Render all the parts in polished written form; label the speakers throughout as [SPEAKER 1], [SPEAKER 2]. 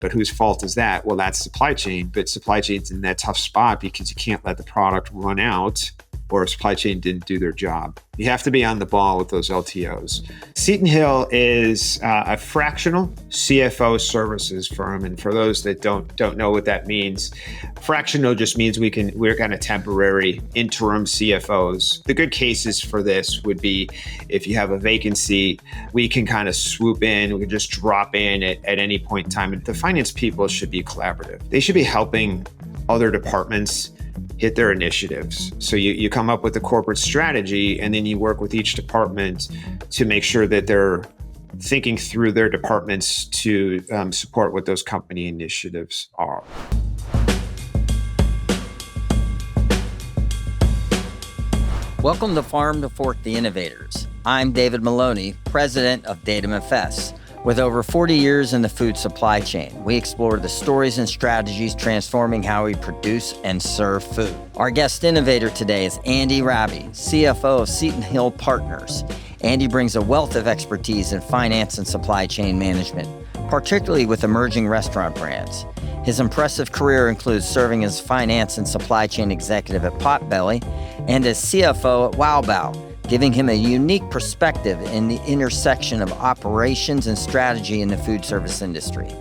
[SPEAKER 1] But whose fault is that? Well, that's supply chain, but supply chain's in that tough spot because you can't let the product run out or supply chain didn't do their job. You have to be on the ball with those LTOs. Seton Hill is a fractional CFO services firm. And for those that don't know what that means, fractional just means we're kind of temporary interim CFOs. The good cases for this would be if you have a vacancy, we can kind of swoop in, we can just drop in at any point in time. And the finance people should be collaborative. They should be helping other departments hit their initiatives. So you come up with a corporate strategy and then you work with each department to make sure that they're thinking through their departments to support what those company initiatives are.
[SPEAKER 2] Welcome to Farm to Fork, the Innovators. I'm David Maloney, president of Datum FS. With over 40 years in the food supply chain, we explore the stories and strategies transforming how we produce and serve food. Our guest innovator today is Andy Raabe, CFO of Seaton Hill Partners. Andy brings a wealth of expertise in finance and supply chain management, particularly with emerging restaurant brands. His impressive career includes serving as finance and supply chain executive at Potbelly and as CFO at Raabe, giving him a unique perspective in the intersection of operations and strategy in the food service industry.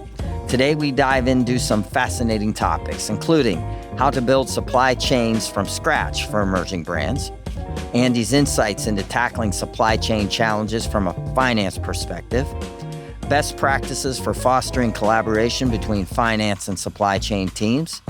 [SPEAKER 2] Today, we dive into some fascinating topics, including how to build supply chains from scratch for emerging brands, Andy's insights into tackling supply chain challenges from a finance perspective, best practices for fostering collaboration between finance and supply chain teams,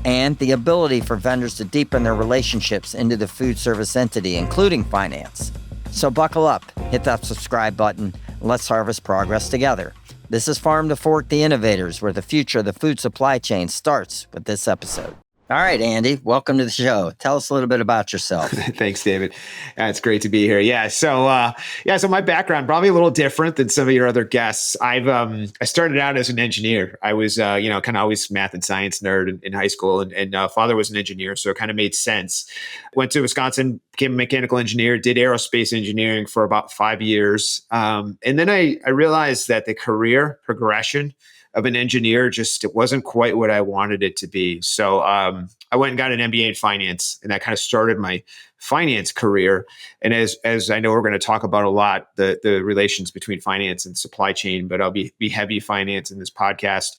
[SPEAKER 2] and the ability for vendors to deepen their relationships into the food service entity, including finance. So buckle up, hit that subscribe button, and let's harvest progress together. This is Farm to Fork, the Innovators, where the future of the food supply chain starts with this episode. All right, Andy, welcome to the show. Tell us a little bit about yourself.
[SPEAKER 1] Thanks, David. It's great to be here. So my background probably a little different than some of your other guests. I started out as an engineer. I was kind of always math and science nerd in high school, and father was an engineer, so it kind of made sense. Went to Wisconsin, became a mechanical engineer, did aerospace engineering for about 5 years, and then I realized that the career progression of an engineer, it wasn't quite what I wanted it to be. So I went and got an MBA in finance, and that kind of started my finance career. And as I know we're going to talk about a lot, the relations between finance and supply chain, but I'll be heavy finance in this podcast.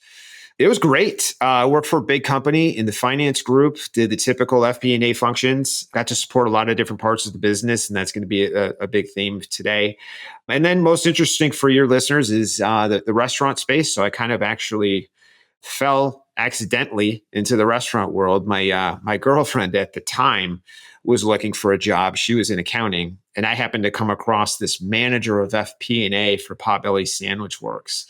[SPEAKER 1] It was great. I worked for a big company in the finance group, did the typical FP&A functions, got to support a lot of different parts of the business, and that's going to be a big theme today. And then most interesting for your listeners is the restaurant space. So I kind of actually fell accidentally into the restaurant world. My girlfriend at the time was looking for a job. She was in accounting, and I happened to come across this manager of FP&A for Potbelly Sandwich Works.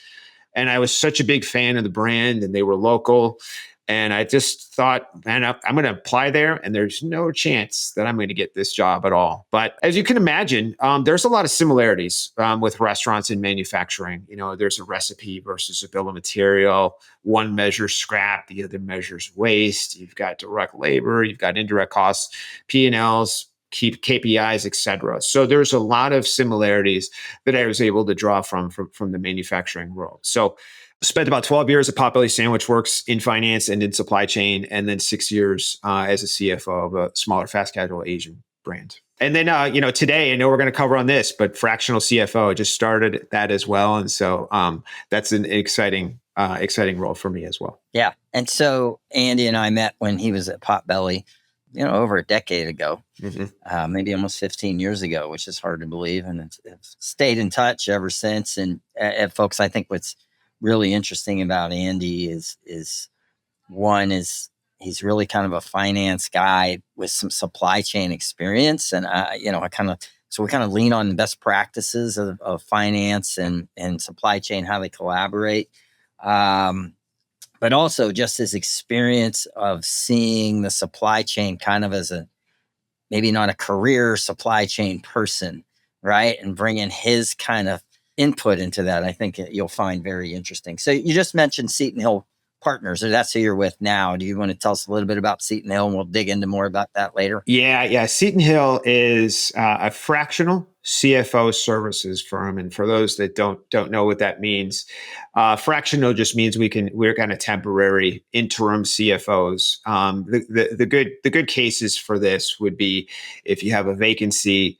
[SPEAKER 1] And I was such a big fan of the brand, and they were local. And I just thought, man, I'm going to apply there, and there's no chance that I'm going to get this job at all. But as you can imagine, there's a lot of similarities with restaurants and manufacturing. You know, there's a recipe versus a bill of material. One measures scrap, the other measures waste. You've got direct labor, you've got indirect costs, P&Ls, keep KPIs, et cetera. So there's a lot of similarities that I was able to draw from the manufacturing world. So spent about 12 years at Potbelly Sandwich Works in finance and in supply chain, and then 6 years as a CFO of a smaller fast casual Asian brand. And then, today, I know we're going to cover on this, but fractional CFO, I just started that as well. And so that's an exciting role for me as well.
[SPEAKER 2] Yeah. And so Andy and I met when he was at Potbelly, over a decade ago, maybe almost 15 years ago, which is hard to believe. And it's stayed in touch ever since. And folks, I think what's really interesting about Andy is he's really kind of a finance guy with some supply chain experience. And, we kind of lean on the best practices of finance and supply chain, how they collaborate. But also just his experience of seeing the supply chain kind of as maybe not a career supply chain person, right? And bringing his kind of input into that, I think you'll find very interesting. So you just mentioned Seaton Hill Partners, or that's who you're with now. Do you want to tell us a little bit about Seaton Hill, and we'll dig into more about that later?
[SPEAKER 1] Yeah. Seaton Hill is a fractional CFO services firm. And for those that don't know what that means, fractional just means we're kind of temporary interim CFOs. The good cases for this would be if you have a vacancy,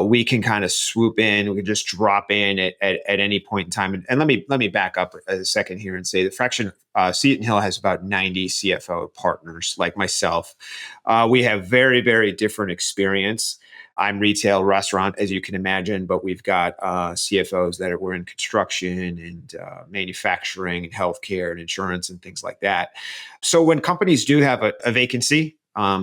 [SPEAKER 1] we can kind of swoop in. We can just drop in at any point in time. And let me back up a second here and say the fraction. Seaton Hill has about 90 CFO partners like myself. We have very, very different experience. I'm retail restaurant, as you can imagine, but we've got CFOs that were in construction and manufacturing and healthcare and insurance and things like that. So when companies do have a vacancy,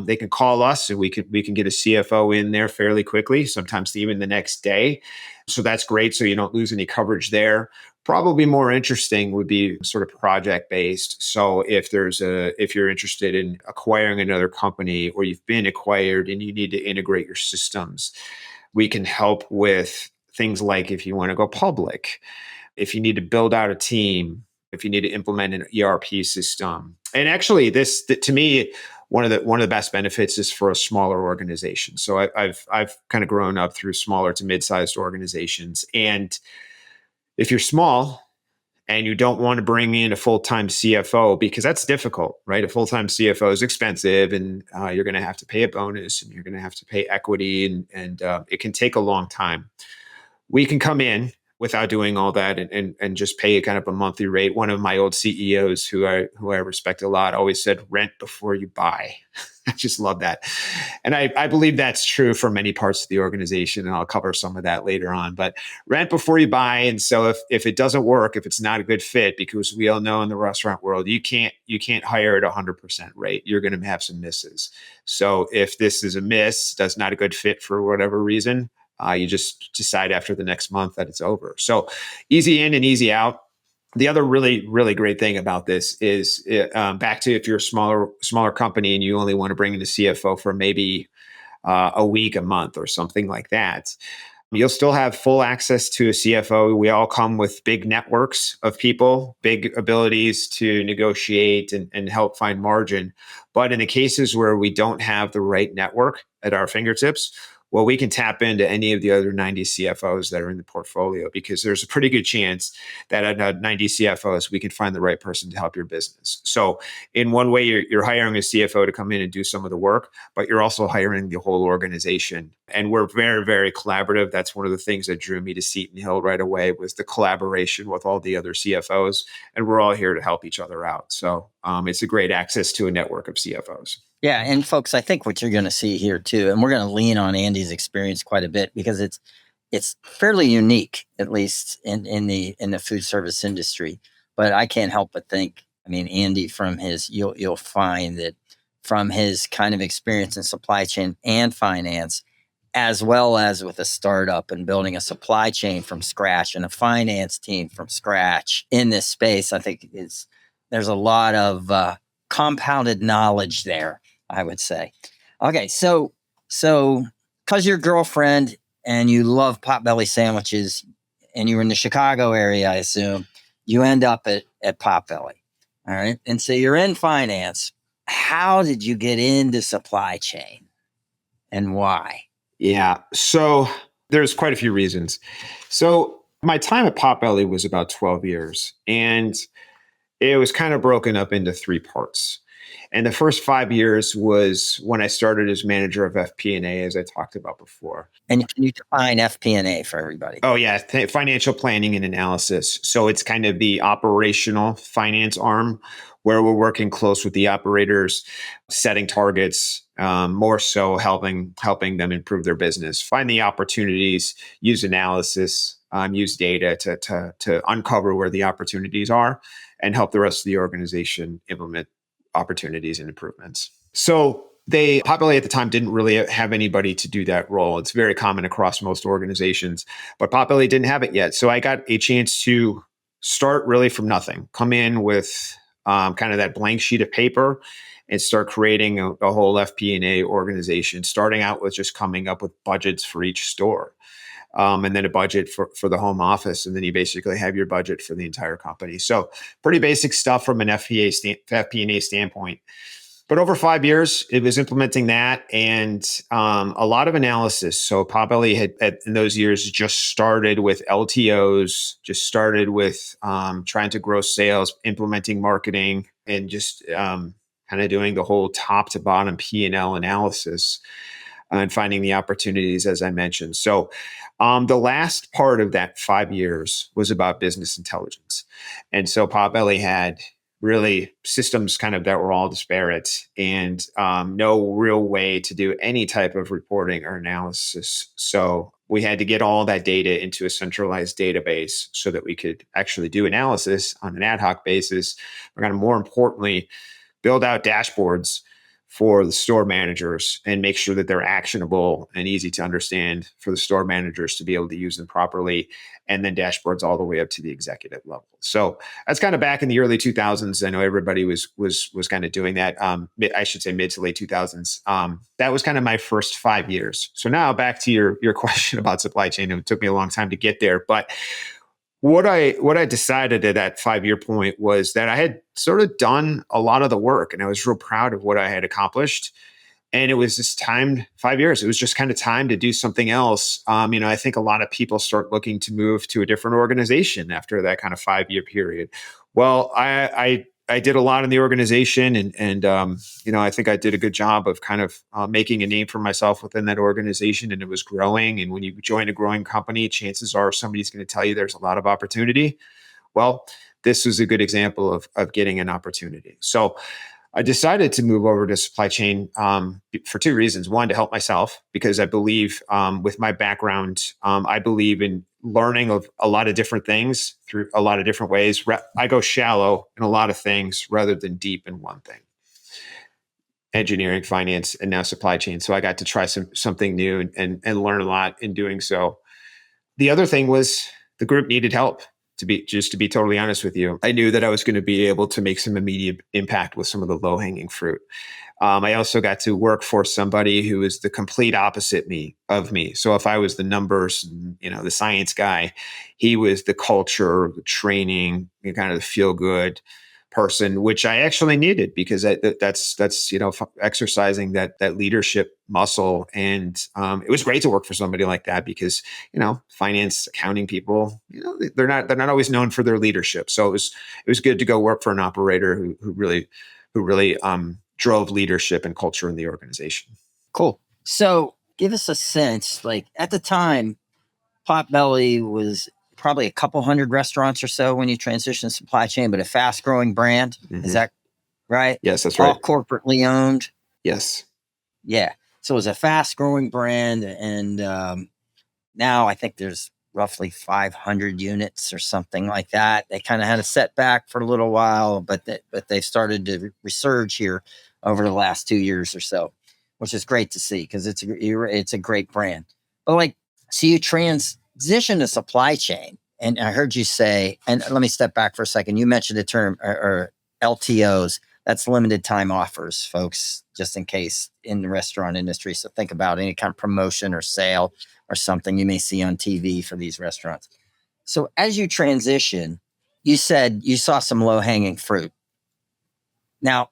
[SPEAKER 1] they can call us and we can get a CFO in there fairly quickly, sometimes even the next day. So that's great. So you don't lose any coverage there. Probably more interesting would be sort of project based. So if you're interested in acquiring another company or you've been acquired and you need to integrate your systems, we can help with things like if you want to go public, if you need to build out a team, if you need to implement an ERP system. And actually to me, one of the best benefits is for a smaller organization. So I've kind of grown up through smaller to mid-sized organizations. And if you're small and you don't want to bring in a full-time CFO, because that's difficult, right? A full-time CFO is expensive and you're going to have to pay a bonus and you're going to have to pay equity and it can take a long time. We can come in without doing all that and just pay kind of a monthly rate. One of my old CEOs who I respect a lot always said, rent before you buy. I just love that. And I believe that's true for many parts of the organization. And I'll cover some of that later on, but rent before you buy. And so if it doesn't work, if it's not a good fit, because we all know in the restaurant world, you can't hire at 100% rate. You're going to have some misses. So if this is a miss, that's not a good fit for whatever reason, you just decide after the next month that it's over. So easy in and easy out. The other really, really great thing about this is back to if you're a smaller company and you only want to bring in a CFO for maybe a week, a month, or something like that. You'll still have full access to a CFO. We all come with big networks of people, big abilities to negotiate and help find margin. But in the cases where we don't have the right network at our fingertips, well, we can tap into any of the other 90 CFOs that are in the portfolio because there's a pretty good chance that at 90 CFOs, we can find the right person to help your business. So in one way, you're hiring a CFO to come in and do some of the work, but you're also hiring the whole organization. And we're very, very collaborative. That's one of the things that drew me to Seton Hill right away was the collaboration with all the other CFOs. And we're all here to help each other out. So it's a great access to a network of CFOs.
[SPEAKER 2] Yeah. And folks, I think what you're going to see here too, and we're going to lean on Andy's experience quite a bit because it's fairly unique, at least in the food service industry. But I can't help but think, I mean, Andy, from his, you'll find that from his kind of experience in supply chain and finance, as well as with a startup and building a supply chain from scratch and a finance team from scratch in this space, I think there's a lot of compounded knowledge there, I would say. Okay, so because your girlfriend and you love Potbelly sandwiches and you were in the Chicago area, I assume, you end up at Potbelly. All right. And so you're in finance. How did you get into supply chain and why?
[SPEAKER 1] Yeah. So there's quite a few reasons. So my time at Potbelly was about 12 years and it was kind of broken up into three parts. And the first 5 years was when I started as manager of FP&A, as I talked about before.
[SPEAKER 2] And can you define FP&A for everybody?
[SPEAKER 1] Oh, yeah. Financial planning and analysis. So it's kind of the operational finance arm where we're working close with the operators, setting targets, more so helping them improve their business, find the opportunities, use analysis, use data to uncover where the opportunities are and help the rest of the organization implement opportunities and improvements. So Potbelly at the time didn't really have anybody to do that role. It's very common across most organizations, but Potbelly didn't have it yet. So I got a chance to start really from nothing, come in with kind of that blank sheet of paper and start creating a whole FP&A organization, starting out with just coming up with budgets for each store. And then a budget for the home office. And then you basically have your budget for the entire company. So pretty basic stuff from an FP&A standpoint. But over 5 years, it was implementing that and a lot of analysis. So Potbelly had in those years just started with LTOs, just started with trying to grow sales, implementing marketing, and just kind of doing the whole top to bottom P&L analysis and finding the opportunities, as I mentioned. So the last part of that 5 years was about business intelligence. And so Potbelly had really systems kind of that were all disparate and no real way to do any type of reporting or analysis. So we had to get all that data into a centralized database so that we could actually do analysis on an ad hoc basis. We're going to, more importantly, build out dashboards for the store managers and make sure that they're actionable and easy to understand for the store managers to be able to use them properly, and then dashboards all the way up to the executive level. So that's kind of back in the early 2000s. I know everybody was kind of doing that. I should say mid to late 2000s. That was kind of my first 5 years. So now back to your question about supply chain. It took me a long time to get there, but what I decided at that 5 year point was that I had sort of done a lot of the work and I was real proud of what I had accomplished. And it was just time, 5 years. It was just kind of time to do something else. I think a lot of people start looking to move to a different organization after that kind of 5 year period. Well, I did a lot in the organization and I think I did a good job of kind of making a name for myself within that organization, and it was growing. And when you join a growing company, chances are somebody's going to tell you there's a lot of opportunity. Well, this was a good example of getting an opportunity. So I decided to move over to supply chain for two reasons. One, to help myself, because I believe with my background, I believe in learning of a lot of different things through a lot of different ways. I go shallow in a lot of things rather than deep in one thing. Engineering, finance, and now supply chain. So I got to try something new and learn a lot in doing so. The other thing was the group needed help. To be totally honest with you, I knew that I was going to be able to make some immediate impact with some of the low hanging fruit. I also got to work for somebody who is the complete opposite of me. So if I was the numbers, the science guy, he was the culture, the training, kind of the feel good person, which I actually needed because that's exercising that leadership muscle. And it was great to work for somebody like that because finance, accounting people, they're not always known for their leadership. So it was good to go work for an operator who really drove leadership and culture in the organization.
[SPEAKER 2] Cool. So give us a sense, like at the time, Potbelly was probably a couple hundred restaurants or so when you transition supply chain, but a fast growing brand. Mm-hmm. Is that right?
[SPEAKER 1] Yes, that's right.
[SPEAKER 2] All corporately owned.
[SPEAKER 1] Yes.
[SPEAKER 2] Yeah. So it was a fast growing brand. And now I think there's roughly 500 units or something like that. They kind of had a setback for a little while, but they started to resurge here over the last 2 years or so, which is great to see because it's a great brand. But so you transition to supply chain, and I heard you say, and let me step back for a second. You mentioned the term or LTOs. That's limited time offers, folks, just in case in the restaurant industry. So think about any kind of promotion or sale or something you may see on TV for these restaurants. So as you transition, you said you saw some low hanging fruit. Now,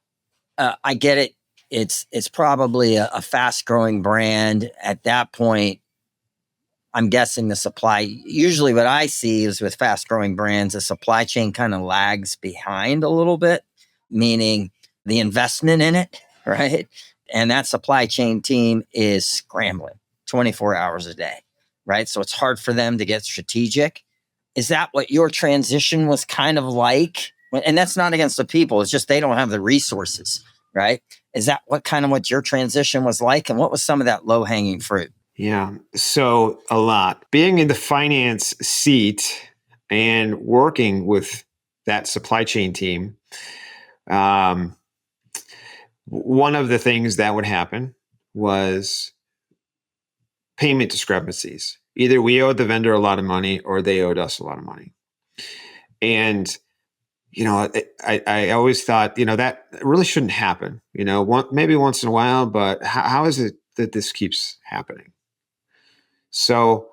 [SPEAKER 2] I get it. It's probably a fast growing brand at that point. I'm guessing the supply, usually what I see is with fast growing brands, the supply chain kind of lags behind a little bit, meaning the investment in it, right? And that supply chain team is scrambling 24 hours a day, right? So it's hard for them to get strategic. Is that what your transition was kind of like? And that's not against the people. It's just they don't have the resources, right? Is that what your transition was like? And what was some of that low hanging fruit?
[SPEAKER 1] Yeah. So a lot. Being in the finance seat and working with that supply chain team, one of the things that would happen was payment discrepancies. Either we owed the vendor a lot of money or they owed us a lot of money. And, I always thought, that really shouldn't happen, maybe once in a while, but how is it that this keeps happening? So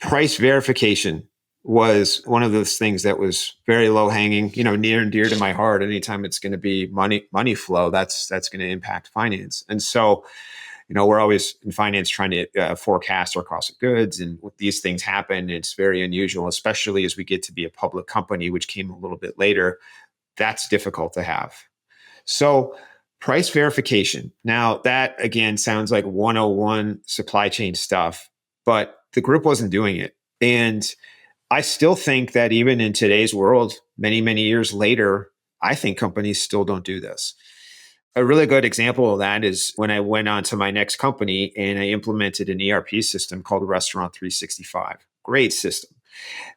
[SPEAKER 1] price verification was one of those things that was very low hanging, near and dear to my heart. Anytime it's going to be money flow, that's going to impact finance. And so, we're always in finance trying to forecast our cost of goods, and when these things happen, it's very unusual, especially as we get to be a public company, which came a little bit later. That's difficult to have. So price verification. Now that again sounds like 101 supply chain stuff, but the group wasn't doing it. And I still think that even in today's world, many, many years later, I think companies still don't do this. A really good example of that is when I went on to my next company and I implemented an ERP system called Restaurant 365. Great system.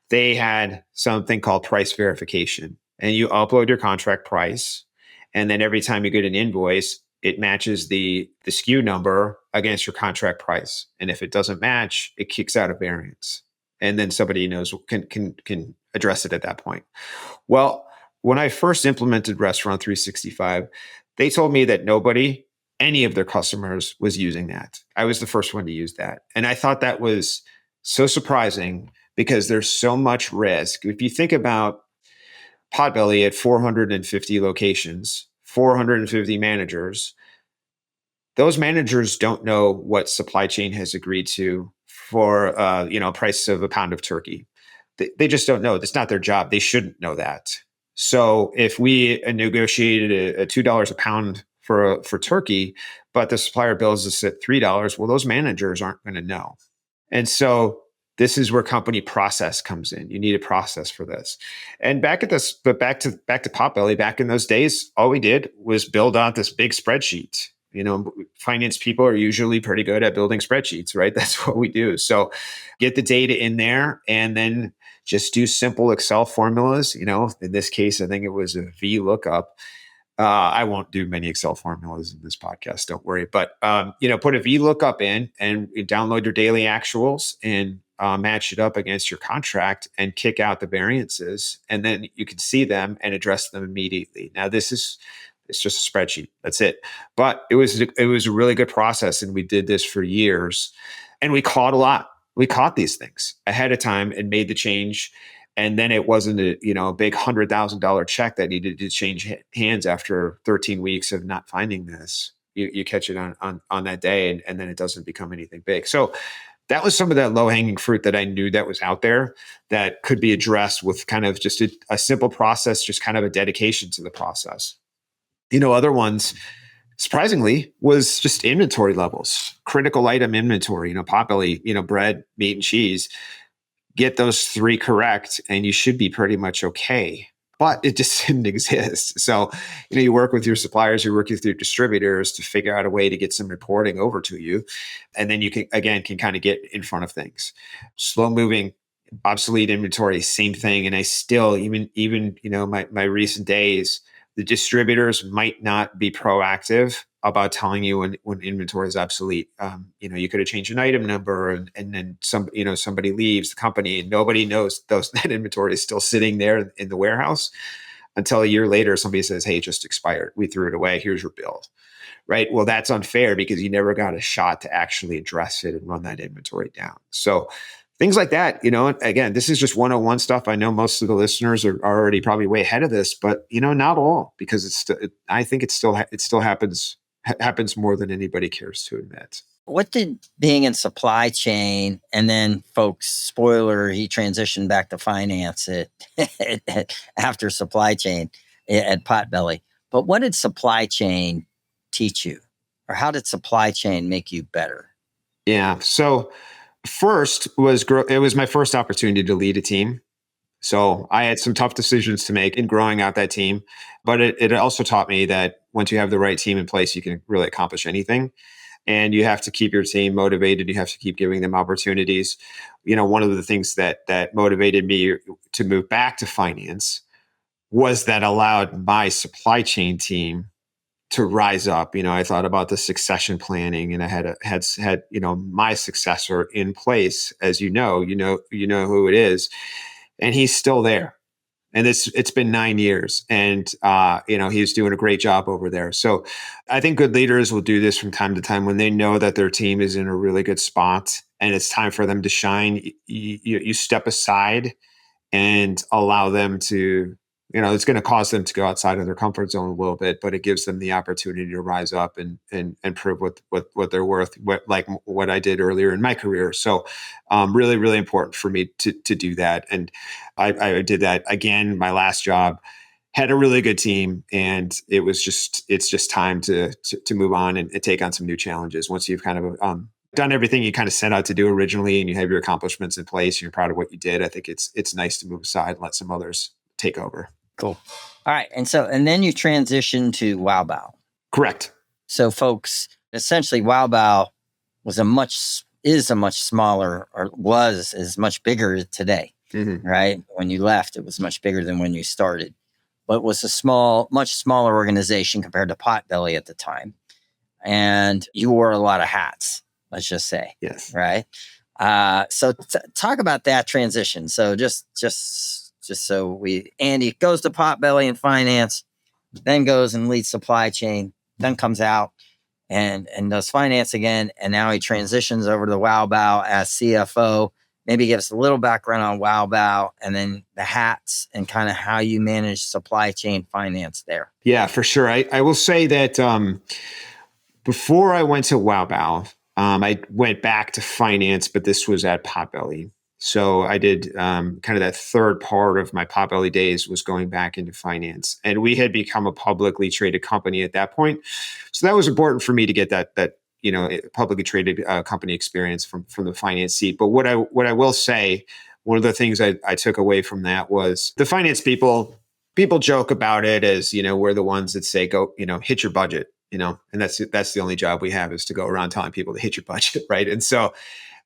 [SPEAKER 1] They had something called price verification, and you upload your contract price. And then every time you get an invoice, it matches the SKU number against your contract price. And if it doesn't match, it kicks out a variance. And then somebody knows can address it at that point. Well, when I first implemented Restaurant 365, they told me that any of their customers was using that. I was the first one to use that. And I thought that was so surprising because there's so much risk. If you think about Potbelly at 450 locations, 450 managers, those managers don't know what supply chain has agreed to for price of a pound of turkey. They just don't know. That's not their job. They shouldn't know that. So if we negotiated a $2 a pound for turkey, but the supplier bills us at $3, well, those managers aren't going to know. And so this is where company process comes in. You need a process for this. And back to Potbelly, back in those days, all we did was build out this big spreadsheet. Finance people are usually pretty good at building spreadsheets, right? That's what we do. So get the data in there and then just do simple Excel formulas. In this case, I think it was a VLOOKUP. I won't do many Excel formulas in this podcast, don't worry. But, put a VLOOKUP in and you download your daily actuals and match it up against your contract and kick out the variances. And then you can see them and address them immediately. Now, it's just a spreadsheet. That's it. But it was a really good process. And we did this for years and we caught a lot. We caught these things ahead of time and made the change. And then it wasn't a big $100,000 check that needed to change hands after 13 weeks of not finding this. You catch it on that day and then it doesn't become anything big. So that was some of that low hanging fruit that I knew that was out there that could be addressed with kind of just a simple process, just kind of a dedication to the process. Other ones, surprisingly, was just inventory levels, critical item inventory, Potbelly, bread, meat, and cheese. Get those three correct and you should be pretty much okay. But it just didn't exist. So, you work with your suppliers, you work with your distributors to figure out a way to get some reporting over to you. And then you can kind of get in front of things. Slow moving, obsolete inventory, same thing. And I still, even my recent days, the distributors might not be proactive about telling you when inventory is obsolete. You could have changed an item number and then somebody leaves the company and nobody knows that inventory is still sitting there in the warehouse until a year later, somebody says, hey, it just expired. We threw it away. Here's your bill. Right. Well, that's unfair because you never got a shot to actually address it and run that inventory down. So things like that, again, this is just 101 stuff. I know most of the listeners are already probably way ahead of this, but not all, because I think it still happens more than anybody cares to admit.
[SPEAKER 2] What did being in supply chain and then folks, spoiler, he transitioned back to finance after supply chain at Potbelly. But what did supply chain teach you, or how did supply chain make you better?
[SPEAKER 1] Yeah. So first it was my first opportunity to lead a team. So I had some tough decisions to make in growing out that team, but it also taught me that once you have the right team in place, you can really accomplish anything. And you have to keep your team motivated. You have to keep giving them opportunities. One of the things that motivated me to move back to finance was that allowed my supply chain team to rise up. I thought about the succession planning, and I had my successor in place. As you know who it is, and he's still there. And it's been 9 years, and he's doing a great job over there. So I think good leaders will do this from time to time when they know that their team is in a really good spot and it's time for them to shine. You step aside and allow them to, it's going to cause them to go outside of their comfort zone a little bit, but it gives them the opportunity to rise up and prove what they're worth, like what I did earlier in my career. So really, really important for me to do that. And I did that again, my last job. Had a really good team, and it's just time to move on and take on some new challenges. Once you've kind of done everything you kind of set out to do originally, and you have your accomplishments in place, and you're proud of what you did, I think it's nice to move aside and let some others take over.
[SPEAKER 2] Cool. All right, and then you transition to Wow.
[SPEAKER 1] Correct.
[SPEAKER 2] So, folks, essentially, Wow is a much smaller, or is much bigger today.
[SPEAKER 1] Mm-hmm.
[SPEAKER 2] Right? When you left, it was much bigger than when you started. But it was much smaller organization compared to Potbelly at the time. And you wore a lot of hats, let's just say.
[SPEAKER 1] Yes.
[SPEAKER 2] Right. So talk about that transition. So just so Andy goes to Potbelly in finance, then goes and leads supply chain, then comes out and does finance again. And now he transitions over to Wow as CFO. Maybe give us a little background on Wow and then the hats and kind of how you manage supply chain finance there.
[SPEAKER 1] Yeah, for sure. I will say that before I went to Wow, I went back to finance, but this was at Potbelly. So I did kind of that third part of my Potbelly days was going back into finance. And we had become a publicly traded company at that point. So that was important for me to get that publicly traded company experience from the finance seat. But what I will say, one of the things I took away from that was the finance people joke about it as, we're the ones that say, go, hit your budget, and that's the only job we have is to go around telling people to hit your budget. Right. And so,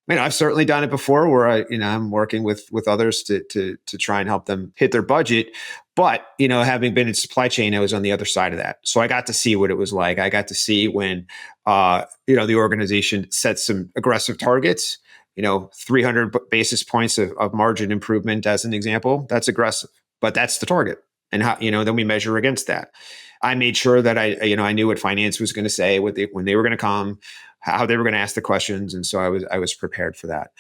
[SPEAKER 1] I've certainly done it before where I'm working with others to try and help them hit their budget. But, having been in supply chain, I was on the other side of that. So I got to see what it was like. I got to see when, the organization set some aggressive targets, 300 basis points of margin improvement as an example. That's aggressive, but that's the target. And how, then we measure against that. I made sure that I knew what finance was going to say, when they were going to come, how they were going to ask the questions. And so I was prepared for that.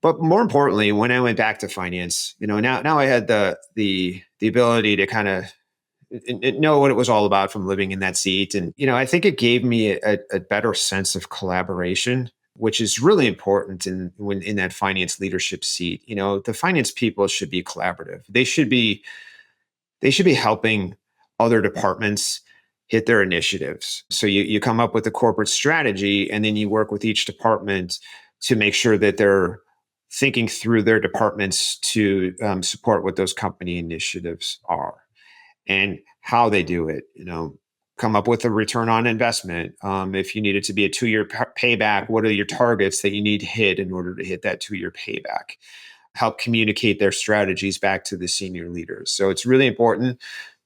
[SPEAKER 1] But more importantly, when I went back to finance, now I had the ability to kind of know what it was all about from living in that seat. And, I think it gave me a better sense of collaboration, which is really important in that finance leadership seat. The finance people should be collaborative. They should be helping other departments hit their initiatives. So you come up with a corporate strategy, and then you work with each department to make sure that they're thinking through their departments to support what those company initiatives are and how they do it. Come up with a return on investment. If you need it to be a 2-year payback, what are your targets that you need to hit in order to hit that 2-year payback? Help communicate their strategies back to the senior leaders. So it's really important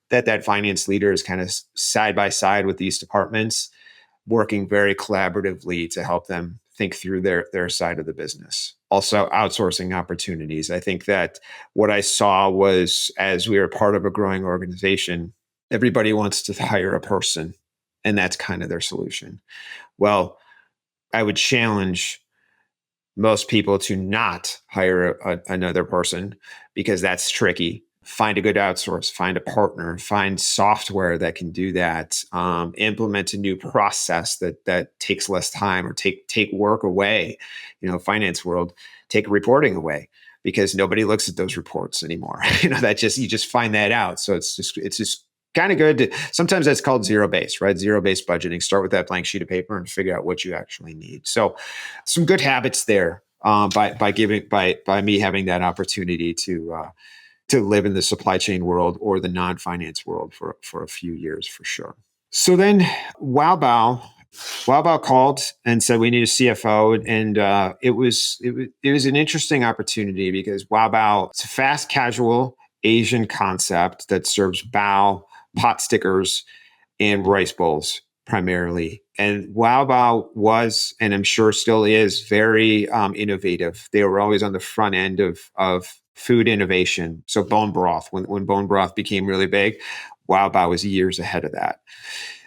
[SPEAKER 1] that finance leader is kind of side by side with these departments, working very collaboratively to help them think through their side of the business. Also, outsourcing opportunities. I think that what I saw was, as we were part of a growing organization, everybody wants to hire a person, and that's kind of their solution. Well, I would challenge most people to not hire another person, because that's tricky. Find a good outsource, find a partner, find software that can do that, implement a new process that takes less time, or take work away. Finance world, take reporting away, because nobody looks at those reports anymore. You just find that out. So it's just kind of good. Sometimes that's called zero-based, right? Zero-based budgeting. Start with that blank sheet of paper and figure out what you actually need. So some good habits there by me having that opportunity to live in the supply chain world or the non-finance world for a few years, for sure. So then Wow called and said, we need a CFO. And it was an interesting opportunity, because Wow, it's a fast casual Asian concept that serves bao, pot stickers, and rice bowls primarily. And Wow was, and I'm sure still is, very innovative. They were always on the front end of food innovation. So bone broth, when bone broth became really big, Wow was years ahead of that.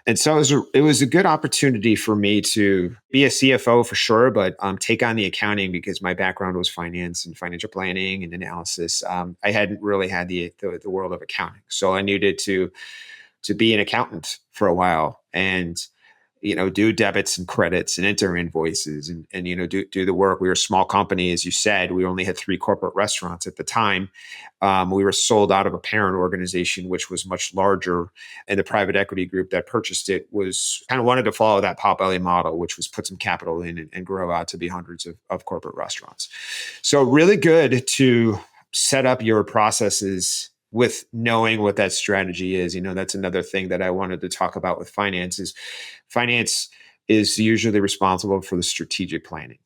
[SPEAKER 1] And so it was a good opportunity for me to be a CFO for sure, but take on the accounting because my background was finance and financial planning and analysis. I hadn't really had the world of accounting, so I needed to be an accountant for a while and do debits and credits and enter invoices and do the work. We were a small company, as you said. We only had 3 corporate restaurants at the time. We were sold out of a parent organization, which was much larger. And the private equity group that purchased it was kind of wanted to follow that Potbelly model, which was put some capital in and grow out to be hundreds of corporate restaurants. So really good to set up your processes with knowing what that strategy is. That's another thing that I wanted to talk about with finance is usually responsible for the strategic planning.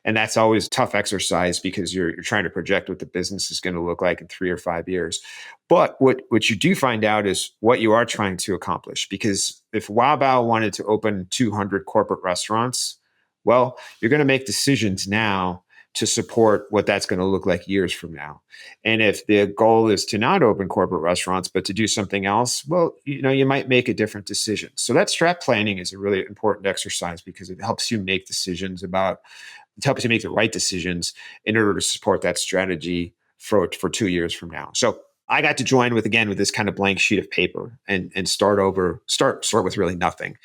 [SPEAKER 1] And that's always a tough exercise because you're trying to project what the business is going to look like in 3 or 5 years. But what you do find out is what you are trying to accomplish. Because if Raabe wanted to open 200 corporate restaurants, well, you're going to make decisions now to support what that's going to look like years from now. And if the goal is to not open corporate restaurants, but to do something else, well, you might make a different decision. So that strat planning is a really important exercise because it helps you make the right decisions in order to support that strategy for 2 years from now. So I got to join with this kind of blank sheet of paper and start with really nothing.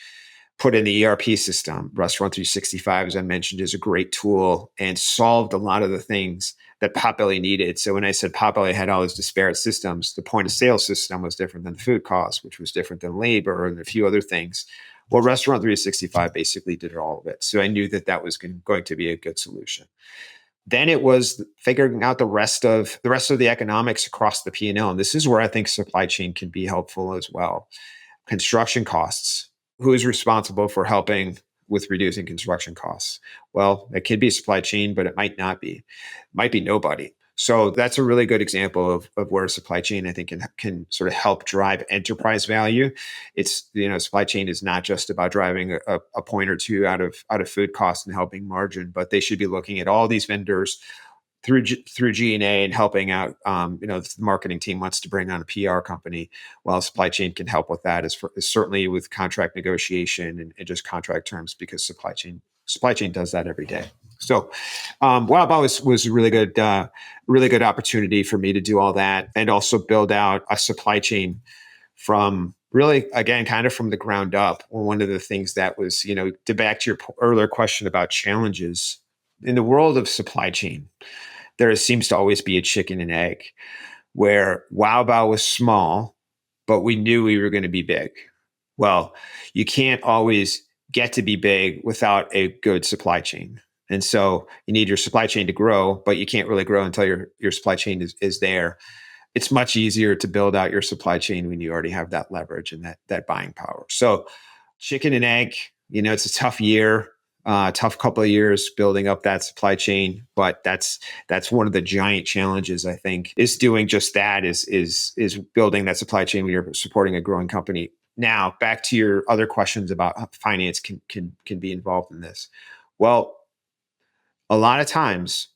[SPEAKER 1] Put in the ERP system. Restaurant 365, as I mentioned, is a great tool and solved a lot of the things that Potbelly needed. So when I said Potbelly had all these disparate systems, the point of sale system was different than the food cost, which was different than labor and a few other things. Well, Restaurant 365 basically did all of it. So I knew that was going to be a good solution. Then it was figuring out the rest of the economics across the P&L. And this is where I think supply chain can be helpful as well. Construction costs. Who is responsible for helping with reducing construction costs? Well, it could be supply chain, but it might not be. It might be nobody. So that's a really good example of where supply chain, I think, can sort of help drive enterprise value. It's, supply chain is not just about driving a point or two out of food costs and helping margin, but they should be looking at all these vendors through G&A and helping out. The marketing team wants to bring on a PR company. Well, supply chain can help with that, is certainly with contract negotiation and just contract terms, because supply chain does that every day. So, Raabe was a really good opportunity for me to do all that and also build out a supply chain from really, again, kind of from the ground up. One of the things that was, to back to your earlier question about challenges in the world of supply chain, there seems to always be a chicken and egg, where Raabe was small, but we knew we were going to be big. Well, you can't always get to be big without a good supply chain. And so you need your supply chain to grow, but you can't really grow until your supply chain is there. It's much easier to build out your supply chain when you already have that leverage and that buying power. So chicken and egg, it's a tough year. Tough couple of years building up that supply chain, but that's one of the giant challenges, I think, is doing just that, is building that supply chain when you're supporting a growing company. Now, back to your other questions about how finance can be involved in this. Well, a lot of times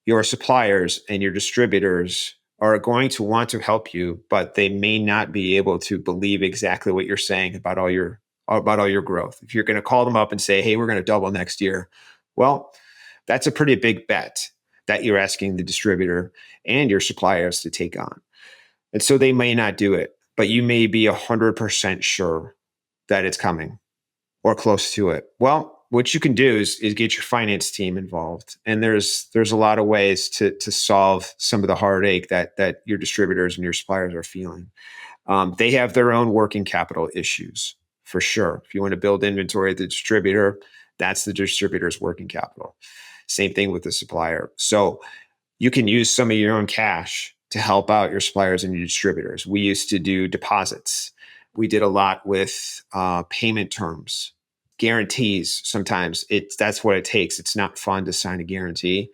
[SPEAKER 1] your suppliers and your distributors are going to want to help you, but they may not be able to believe exactly what you're saying about all your growth. If you're going to call them up and say, hey, we're going to double next year, well, that's a pretty big bet that you're asking the distributor and your suppliers to take on. And so they may not do it, but you may be 100% sure that it's coming or close to it. Well, what you can do is get your finance team involved. And there's a lot of ways to solve some of the heartache that your distributors and your suppliers are feeling. They have their own working capital issues. For sure. If you want to build inventory at the distributor, that's the distributor's working capital. Same thing with the supplier. So you can use some of your own cash to help out your suppliers and your distributors. We used to do deposits. We did a lot with payment terms, guarantees. Sometimes that's what it takes. It's not fun to sign a guarantee,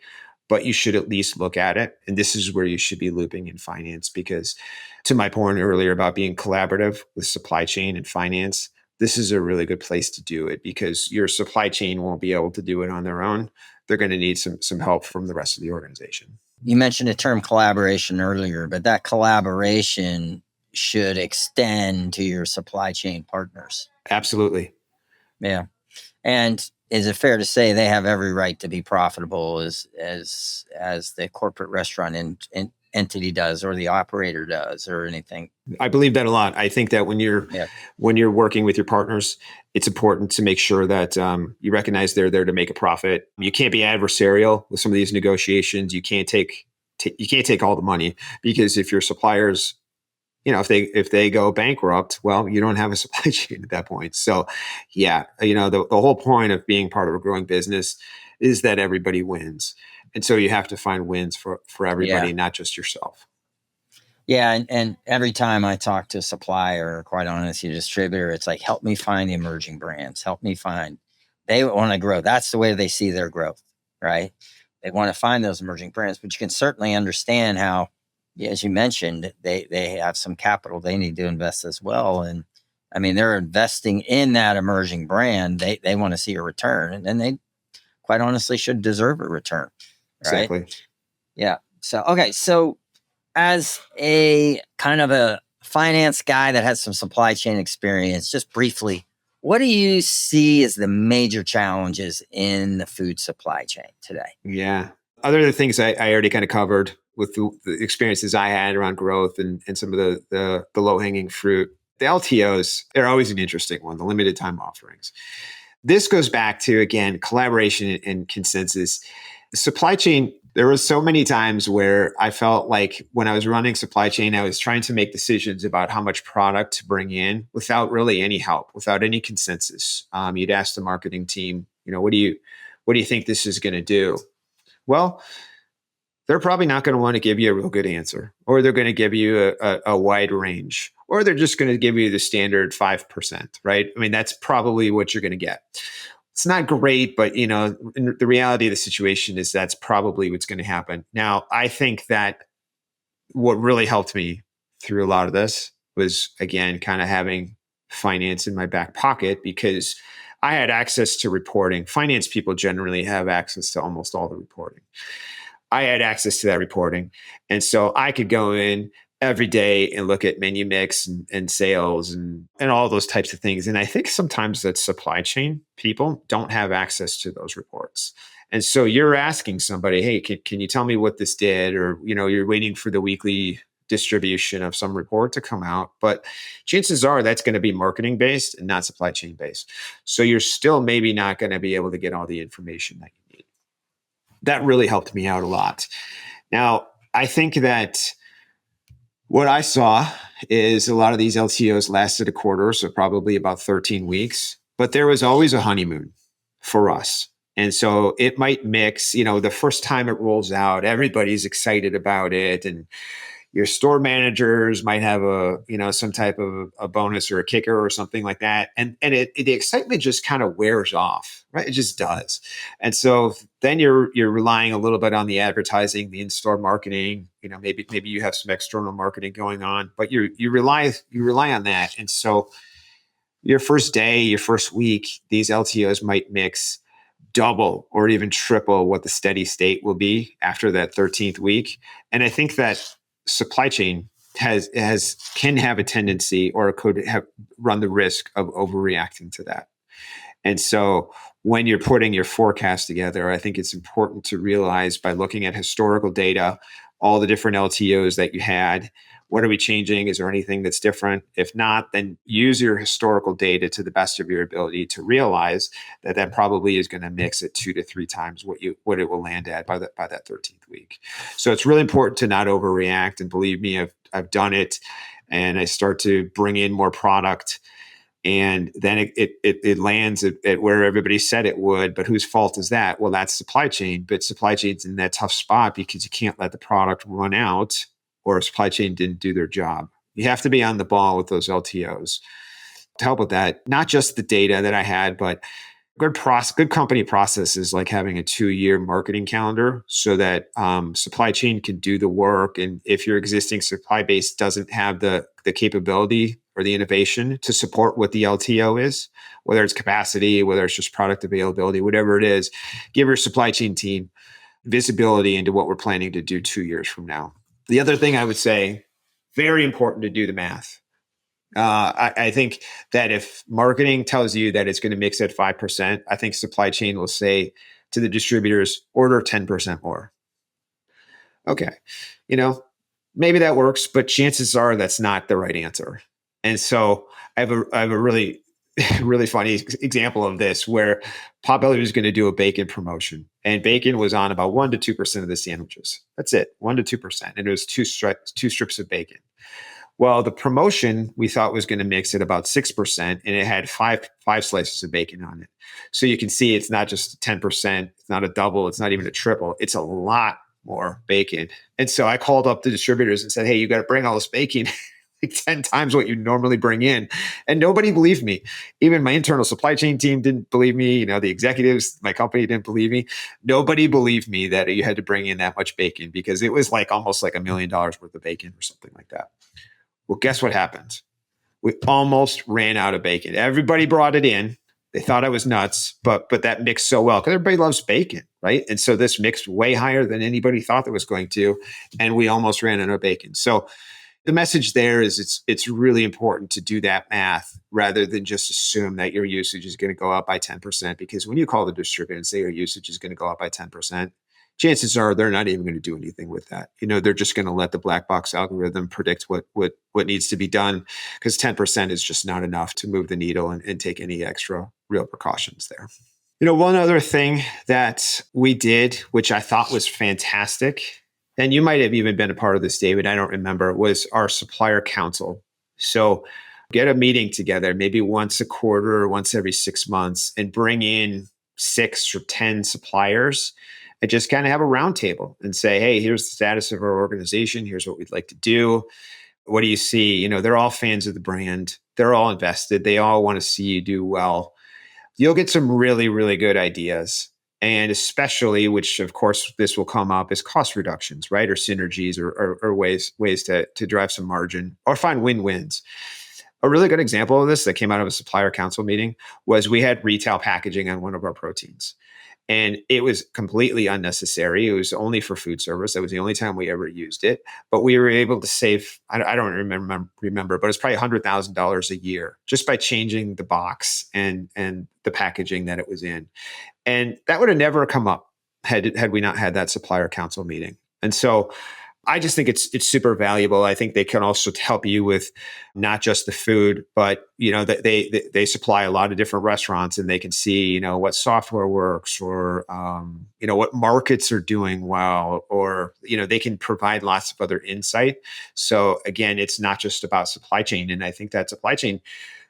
[SPEAKER 1] but you should at least look at it. And this is where you should be looping in finance, because to my point earlier about being collaborative with supply chain and finance, this is a really good place to do it, because your supply chain won't be able to do it on their own. They're going to need some help from the rest of the organization.
[SPEAKER 2] You mentioned the term collaboration earlier, but that collaboration should extend to your supply chain partners.
[SPEAKER 1] Absolutely.
[SPEAKER 2] Yeah. And is it fair to say they have every right to be profitable as the corporate restaurant entity does, or the operator does, or anything?
[SPEAKER 1] I believe that a lot. I think that when you're working with your partners, it's important to make sure that you recognize they're there to make a profit. You can't be adversarial with some of these negotiations. You can't take all the money, because if your suppliers, if they go bankrupt, well, you don't have a supply chain at that point. So yeah, the whole point of being part of a growing business is that everybody wins. And so you have to find wins for everybody, not just yourself.
[SPEAKER 2] Yeah. And every time I talk to a supplier, or quite honestly, a distributor, it's like, help me find the emerging brands. They want to grow. That's the way they see their growth, right? They want to find those emerging brands, but you can certainly understand how, as you mentioned, they have some capital they need to invest as well. And I mean, they're investing in that emerging brand. They want to see a return, and then they quite honestly should deserve a return. Right?
[SPEAKER 1] Exactly.
[SPEAKER 2] Yeah. So, okay. So as a kind of a finance guy that has some supply chain experience, just briefly, what do you see as the major challenges in the food supply chain today?
[SPEAKER 1] Yeah. Other than things I already kind of covered with the experiences I had around growth and some of the low-hanging fruit. The LTOs, they're always an interesting one, the limited time offerings. This goes back to, again, collaboration and consensus. The supply chain, there was so many times where I felt like when I was running supply chain, I was trying to make decisions about how much product to bring in without really any help, without any consensus. You'd ask the marketing team, what do you think this is going to do? Well, they're probably not going to want to give you a real good answer, or they're going to give you a wide range, or they're just going to give you the standard 5%, right? I mean, that's probably what you're going to get. It's not great, but the reality of the situation is that's probably what's going to happen. Now, I think that what really helped me through a lot of this was, again, kind of having finance in my back pocket, because I had access to reporting. Finance people generally have access to almost all the reporting. I had access to that reporting. And so I could go in every day and look at menu mix and sales and all those types of things. And I think sometimes that supply chain people don't have access to those reports. And so you're asking somebody, hey, can you tell me what this did? Or, you're waiting for the weekly distribution of some report to come out. But chances are that's going to be marketing based and not supply chain based. So you're still maybe not going to be able to get all the information that you need. That really helped me out a lot. Now, I think that what I saw is a lot of these LTOs lasted a quarter, so probably about 13 weeks, but there was always a honeymoon for us. And so it might mix, the first time it rolls out, everybody's excited about it. And your store managers might have some type of a bonus or a kicker or something like that. And the excitement just kind of wears off, right? It just does. And so then you're relying a little bit on the advertising, the in-store marketing, maybe you have some external marketing going on, but you rely on that. And so your first day, your first week, these LTOs might mix double or even triple what the steady state will be after that 13th week. And I think that supply chain can have a tendency, or could have run the risk of overreacting to that. And so when you're putting your forecast together, I think it's important to realize, by looking at historical data, all the different LTOs that you had, what are we changing? Is there anything that's different? If not, then use your historical data to the best of your ability to realize that probably is going to mix at 2 to 3 times what it will land at by that 13th week. So it's really important to not overreact. And believe me, I've done it, and I start to bring in more product, and then it lands at where everybody said it would. But whose fault is that? Well, that's supply chain. But supply chain's in that tough spot because you can't let the product run out, or a supply chain didn't do their job. You have to be on the ball with those LTOs to help with that. Not just the data that I had, but good company processes, like having a 2-year marketing calendar, so that supply chain can do the work. And if your existing supply base doesn't have the capability or the innovation to support what the LTO is, whether it's capacity, whether it's just product availability, whatever it is, give your supply chain team visibility into what we're planning to do 2 years from now. The other thing I would say very important to do the math. I think that if marketing tells you that it's going to mix at 5%, I think supply chain will say to the distributors, order 10% more. Okay. You know, maybe that works, but chances are that's not the right answer. And so I have a really, really funny example of this where Potbelly was going to do a bacon promotion, and bacon was on about 1 to 2% of the sandwiches. That's it, 1 to 2%. And it was two strips of bacon. Well, the promotion we thought was going to mix at about 6%, and it had five slices of bacon on it. So you can see it's not just 10%, it's not a double, it's not even a triple, it's a lot more bacon. And so I called up the distributors and said, hey, you got to bring all this bacon like 10 times what you normally bring in. And nobody believed me. Even my internal supply chain team didn't believe me. The executives, my company didn't believe me. Nobody believed me that you had to bring in that much bacon because it was like almost like $1 million worth of bacon or something like that. Well, guess what happened? We almost ran out of bacon. Everybody brought it in. They thought I was nuts, but that mixed so well because everybody loves bacon, right? And so this mixed way higher than anybody thought it was going to, and we almost ran out of bacon. So the message there is it's really important to do that math rather than just assume that your usage is going to go up by 10%. Because when you call the distributor and say your usage is going to go up by 10%, chances are they're not even going to do anything with that. They're just going to let the black box algorithm predict what needs to be done because 10% is just not enough to move the needle and take any extra real precautions there. One other thing that we did, which I thought was fantastic, and you might have even been a part of this, David, I don't remember, was our supplier council. So get a meeting together, maybe once a quarter or once every 6 months, and bring in 6 or 10 suppliers and just kind of have a roundtable and say, hey, here's the status of our organization. Here's what we'd like to do. What do you see? They're all fans of the brand. They're all invested. They all want to see you do well. You'll get some really, really good ideas. And especially, which of course this will come up, is cost reductions, right? Or synergies or ways to drive some margin or find win-wins. A really good example of this that came out of a supplier council meeting was we had retail packaging on one of our proteins. And it was completely unnecessary. It was only for food service. That was the only time we ever used it. But we were able to save, I don't remember, but it's probably $100,000 a year just by changing the box and the packaging that it was in. And that would have never come up had we not had that supplier council meeting. And so I just think it's super valuable. I think they can also help you with not just the food, but that they supply a lot of different restaurants, and they can see what software works, or what markets are doing well, or they can provide lots of other insight. So again, it's not just about supply chain, and I think that supply chain,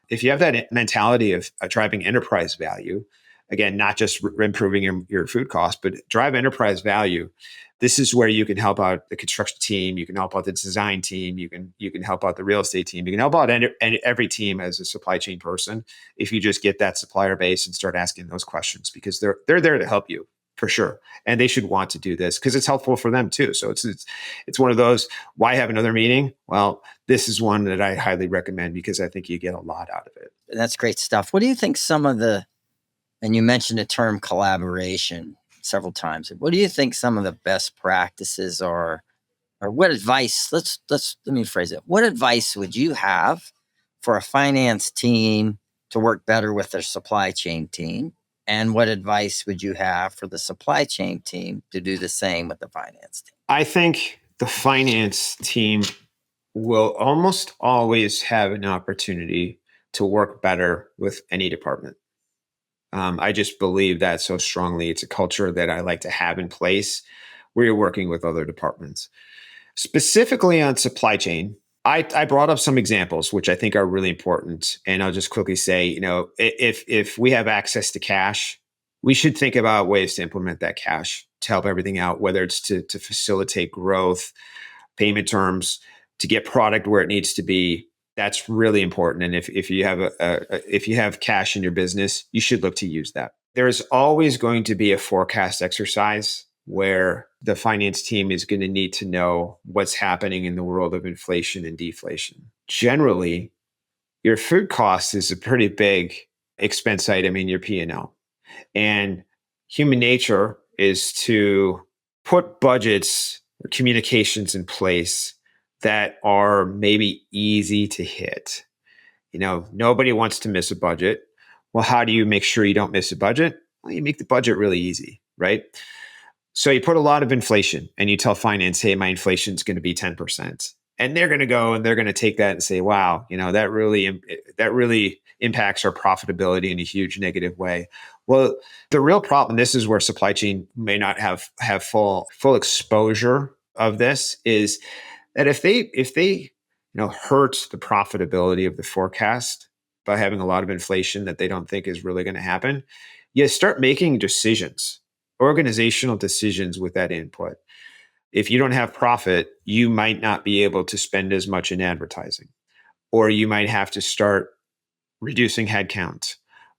[SPEAKER 1] if you have that mentality of driving enterprise value, again, not just improving your food costs, but drive enterprise value. This is where you can help out the construction team. You can help out the design team. You can help out the real estate team. You can help out every team as a supply chain person if you just get that supplier base and start asking those questions, because they're there to help you for sure, and they should want to do this because it's helpful for them too. So it's one of those. Why have another meeting? Well, this is one that I highly recommend because I think you get a lot out of it.
[SPEAKER 2] That's great stuff. What do you think and you mentioned the term collaboration several times. What do you think some of the best practices are, or what advice, let me phrase it. What advice would you have for a finance team to work better with their supply chain team? And what advice would you have for the supply chain team to do the same with the finance team?
[SPEAKER 1] I think the finance team will almost always have an opportunity to work better with any department. I just believe that so strongly. It's a culture that I like to have in place where you're working with other departments. Specifically on supply chain, I brought up some examples, which I think are really important. And I'll just quickly say, if we have access to cash, we should think about ways to implement that cash to help everything out, whether it's to facilitate growth, payment terms, to get product where it needs to be. That's really important. And if you have if you have cash in your business, you should look to use that. There's always going to be a forecast exercise where the finance team is going to need to know what's happening in the world of inflation and deflation. Generally, your food cost is a pretty big expense item in your P&L. And human nature is to put budgets or communications in place that are maybe easy to hit. Nobody wants to miss a budget. Well, how do you make sure you don't miss a budget? Well, you make the budget really easy, right? So you put a lot of inflation and you tell finance, hey, my inflation is going to be 10%. And they're going to go and they're going to take that and say, wow, that really impacts our profitability in a huge negative way. Well, the real problem, this is where supply chain may not have full exposure of this, is that if they hurt the profitability of the forecast by having a lot of inflation that they don't think is really going to happen, you start making decisions, organizational decisions with that input. If you don't have profit, you might not be able to spend as much in advertising, or you might have to start reducing headcount,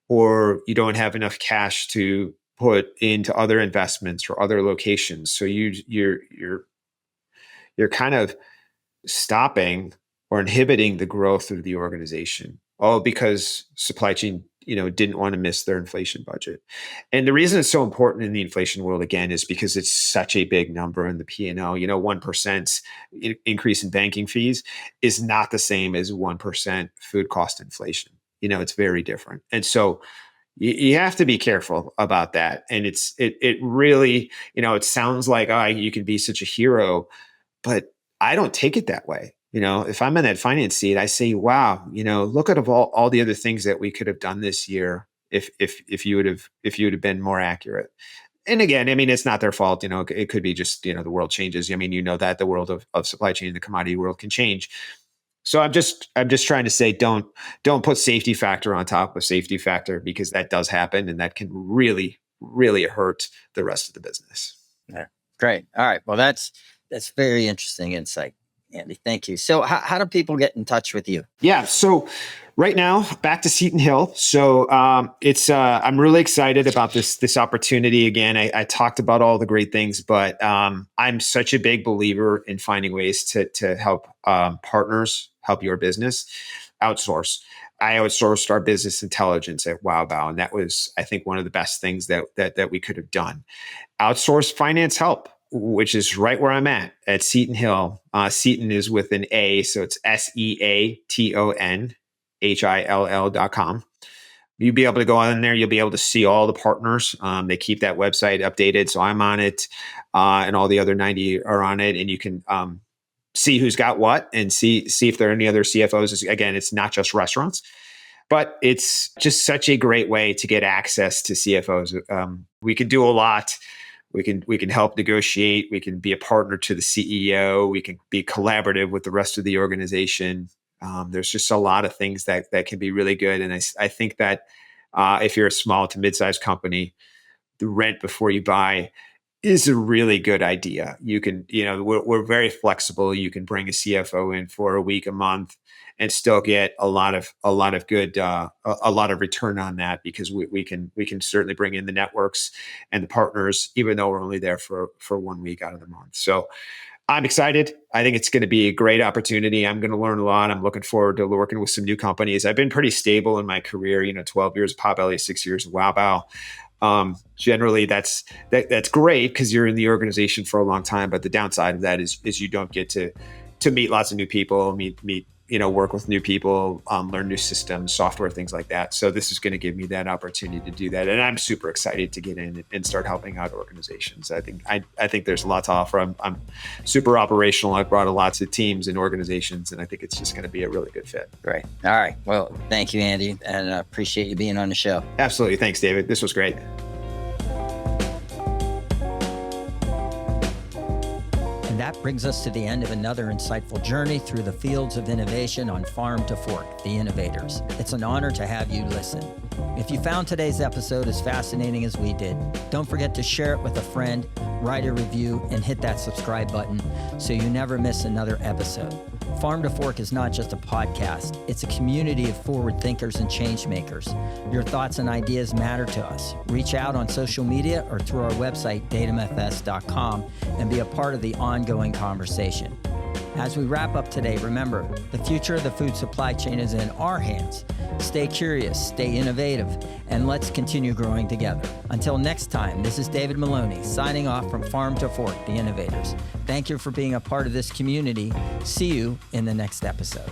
[SPEAKER 1] or you don't have enough cash to put into other investments or other locations. So you're kind of stopping or inhibiting the growth of the organization, all because supply chain didn't want to miss their inflation budget. And the reason it's so important in the inflation world, again, is because it's such a big number in the P&L. 1% increase in banking fees is not the same as 1% food cost inflation. It's very different. And so you have to be careful about that. And it really, it sounds like, you can be such a hero, but I don't take it that way. If I'm in that finance seat, I say, wow, look at all the other things that we could have done this year if you would have been more accurate. And again, it's not their fault. It could be just, the world changes. That the world of supply chain, the commodity world can change. So I'm just trying to say, don't put safety factor on top of safety factor, because that does happen and that can really, really hurt the rest of the business.
[SPEAKER 2] Yeah. Great. All right. Well, that's very interesting insight, Andy. Thank you. So how do people get in touch with you?
[SPEAKER 1] Yeah. So right now, back to Seaton Hill. So I'm really excited about this opportunity. Again, I talked about all the great things, but I'm such a big believer in finding ways to help partners help your business outsource. I outsourced our business intelligence at WowBow, and that was, I think, one of the best things that we could have done. Outsource finance help, which is right where I'm at Seaton Hill. Seaton is with an A, so it's SeatonHill.com. You'll be able to go on there. You'll be able to see all the partners. They keep that website updated, so I'm on it, and all the other 90 are on it, and you can see who's got what and see if there are any other CFOs. Again, it's not just restaurants, but it's just such a great way to get access to CFOs. We can do a lot. We can help negotiate. We can be a partner to the CEO. We can be collaborative with the rest of the organization. There's just a lot of things that can be really good. And I think that if you're a small to mid-sized company, the rent before you buy is a really good idea. You can, we're very flexible. You can bring a CFO in for a week, a month, and still get a lot of good, a lot of return on that, because we can certainly bring in the networks and the partners, even though we're only there for 1 week out of the month. So I'm excited. I think it's going to be a great opportunity. I'm going to learn a lot. I'm looking forward to working with some new companies. I've been pretty stable in my career, 12 years of Potbelly, 6 years of WowBow. Generally that's great because you're in the organization for a long time. But the downside of that is you don't get to meet lots of new people, work with new people, learn new systems, software, things like that. So this is going to give me that opportunity to do that. And I'm super excited to get in and start helping out organizations. I think there's a lot to offer. I'm super operational. I've brought lots of teams and organizations, and I think it's just going to be a really good fit.
[SPEAKER 2] Great. All right. Well, thank you, Andy, and I appreciate you being on the show.
[SPEAKER 1] Absolutely. Thanks, David. This was great.
[SPEAKER 2] That brings us to the end of another insightful journey through the fields of innovation on Farm to Fork, the Innovators. It's an honor to have you listen. If you found today's episode as fascinating as we did, don't forget to share it with a friend, write a review, and hit that subscribe button so you never miss another episode. Farm to Fork is not just a podcast, it's a community of forward thinkers and change makers. Your thoughts and ideas matter to us. Reach out on social media or through our website, datumfs.com, and be a part of the ongoing conversation. As we wrap up today, remember, the future of the food supply chain is in our hands. Stay curious, stay innovative, and let's continue growing together. Until next time, this is David Maloney signing off from Farm to Fork, the Innovators. Thank you for being a part of this community. See you in the next episode.